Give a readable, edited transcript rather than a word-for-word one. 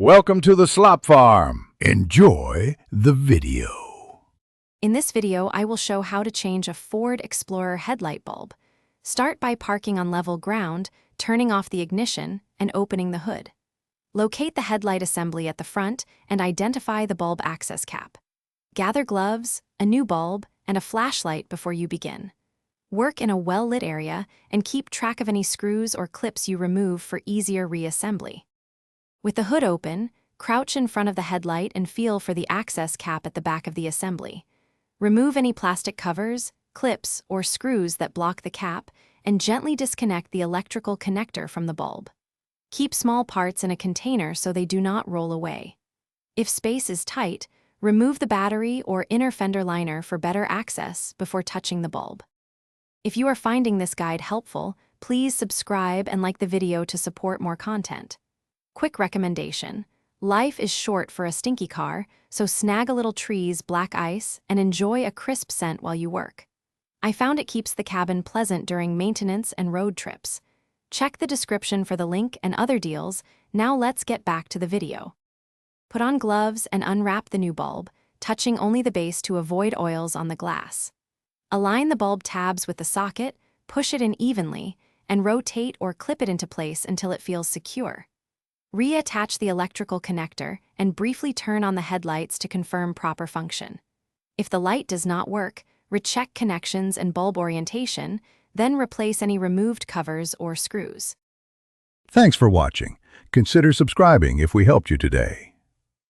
Welcome to the Slop Farm. Enjoy the video. In this video, I will show how to change a Ford Explorer headlight bulb. Start by parking on level ground, turning off the ignition, and opening the hood. Locate the headlight assembly at the front and identify the bulb access cap. Gather gloves, a new bulb, and a flashlight before you begin. Work in a well-lit area and keep track of any screws or clips you remove for easier reassembly. With the hood open, crouch in front of the headlight and feel for the access cap at the back of the assembly. Remove any plastic covers, clips, or screws that block the cap and gently disconnect the electrical connector from the bulb. Keep small parts in a container so they do not roll away. If space is tight, remove the battery or inner fender liner for better access before touching the bulb. If you are finding this guide helpful, please subscribe and like the video to support more content. Quick recommendation: life is short for a stinky car, so snag a little trees, black ice, and enjoy a crisp scent while you work. I found it keeps the cabin pleasant during maintenance and road trips. Check the description for the link and other deals. Now let's get back to the video. Put on gloves and unwrap the new bulb, touching only the base to avoid oils on the glass. Align the bulb tabs with the socket, push it in evenly, and rotate or clip it into place until it feels secure. Reattach the electrical connector and briefly turn on the headlights to confirm proper function. If the light does not work, recheck connections and bulb orientation, then replace any removed covers or screws. Thanks for watching. Consider subscribing if we helped you today.